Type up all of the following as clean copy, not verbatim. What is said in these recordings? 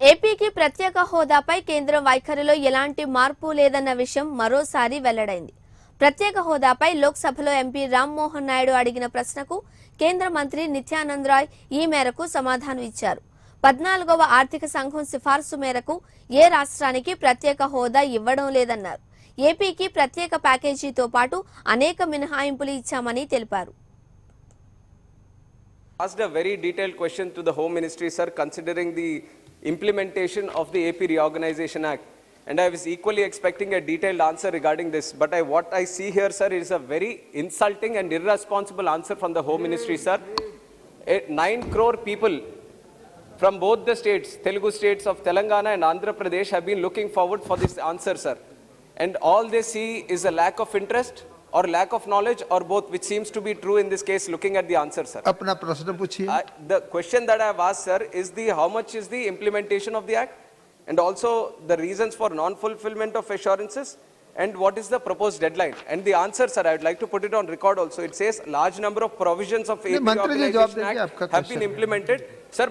ఏపీకి ప్రత్యేక హోదాపై కేంద్రం వైఖరిలో ఎలాంటి మార్పు లేదన్న విషయం మరోసారి వెల్లడైంది. ప్రత్యేక హోదాపై లోక్సభలో ఎంపీ రామ్మోహన్ నాయుడు అడిగిన ప్రశ్నకు కేంద్ర మంత్రి నిత్యానంద్ రాయ్ ఈ మేరకు సమాధానం ఇచ్చారు. 14వ ఆర్థిక సంఘం సిఫార్సు మేరకు ఏ రాష్ట్రానికి ప్రత్యేక హోదా ఇవ్వడం లేదన్నారు. ఏపీకి ప్రత్యేక ప్యాకేజీతో పాటు అనేక మినహాయింపులు ఇచ్చామని తెలిపారు. Asked a very detailed question to the Home Ministry, sir, considering the implementation of the AP Reorganization Act. And I was equally expecting a detailed answer regarding this. But what I see here, sir, is a very insulting and irresponsible answer from the Home Ministry, sir. 9 crore people from both the states, Telugu states of Telangana and Andhra Pradesh, have been looking forward for this answer, sir. And all they see is a lack of interest or lack of knowledge or both, which seems to be true in this case looking at the answer, sir. अपना प्रश्न पूछिए. The question that I have asked, sir, is how much is the implementation of the act, and also the reasons for non-fulfillment of assurances, and what is the proposed deadline. And the answer, sir, I would like to put it on record also. It says large number of provisions of AP Reorganization Act have been implemented. Sir,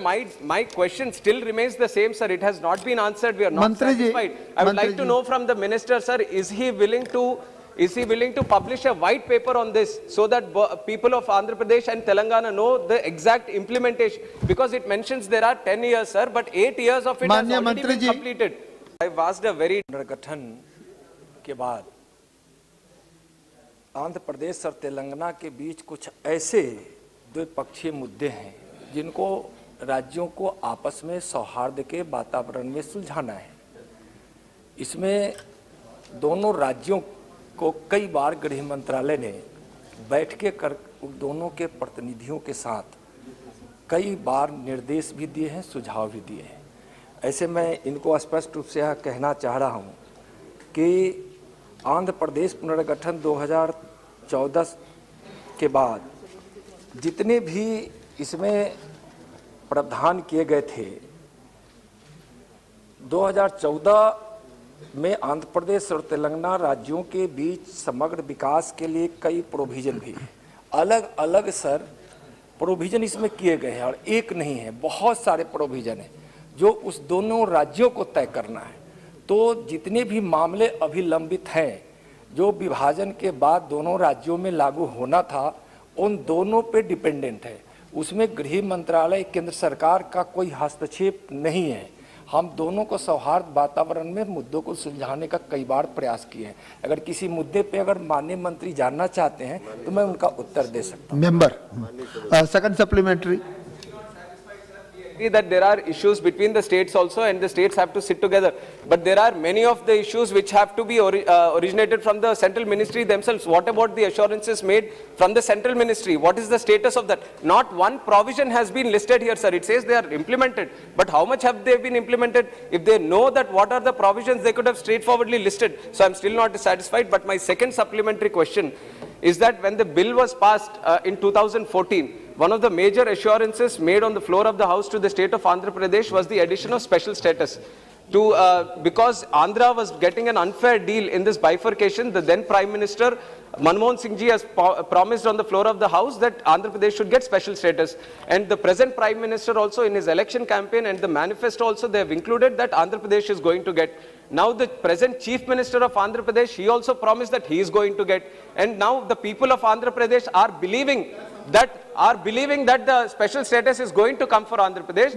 my question still remains the same, sir. It has not been answered. We are not satisfied. I would like to know from the minister, sir, is he willing to publish a white paper on this so that people of Andhra Pradesh and Telangana know the exact implementation? Because it mentions there are 10 years, sir, but 8 years of it has already been completed. I've asked a very पुनर्गठन के बाद आंध्र प्रदेश और तेलंगाना के बीच कुछ ऐसे द्विपक्षीय मुद्दे हैं जिनको राज्यों को आपस में सौहार्द के वातावरण में सुलझाना है. इसमें दोनों राज्यों को कई बार गृह मंत्रालय ने बैठकें कर दोनों के प्रतिनिधियों के साथ कई बार निर्देश भी दिए हैं, सुझाव भी दिए हैं. ऐसे मैं इनको स्पष्ट रूप से यह कहना चाह रहा हूं कि आंध्र प्रदेश पुनर्गठन 2014 के बाद जितने भी इसमें प्रावधान किए गए थे, 2014 में आंध्र प्रदेश और तेलंगाना राज्यों के बीच समग्र विकास के लिए कई प्रोविजन भी है. अलग अलग सर प्रोविजन इसमें किए गए हैं और एक नहीं है, बहुत सारे प्रोविजन हैं जो उस दोनों राज्यों को तय करना है. तो जितने भी मामले अभी लंबित हैं जो विभाजन के बाद दोनों राज्यों में लागू होना था, उन दोनों पे डिपेंडेंट है. उसमें गृह मंत्रालय केंद्र सरकार का कोई हस्तक्षेप नहीं है. हम दोनों को सौहार्द वातावरण में मुद्दों को सुलझाने का कई बार प्रयास किए हैं. अगर किसी मुद्दे पे अगर माननीय मंत्री जानना चाहते हैं तो मैं उनका उत्तर दे सकता हूं. Member second supplementary. that there are issues between the states also, and the states have to sit together, but there are many of the issues which have to be originated from the central ministry themselves. What about the assurances made from the central ministry? What is the status of that? Not one provision has been listed here, sir. It says they are implemented, but how much have they been implemented? If they know that what are the provisions, they could have straightforwardly listed. So I'm still not satisfied. But my second supplementary question is that when the bill was passed in 2014, one of the major assurances made on the floor of the House to the state of Andhra Pradesh was the addition of special status. Because Andhra was getting an unfair deal in this bifurcation, the then Prime Minister Manmohan Singh ji has promised on the floor of the House that Andhra Pradesh should get special status. And the present Prime Minister also in his election campaign and the manifesto also, they have included that Andhra Pradesh is going to get. Now the present Chief Minister of Andhra Pradesh, he also promised that he is going to get. And now the people of Andhra Pradesh are believing that the special status is going to come for Andhra Pradesh.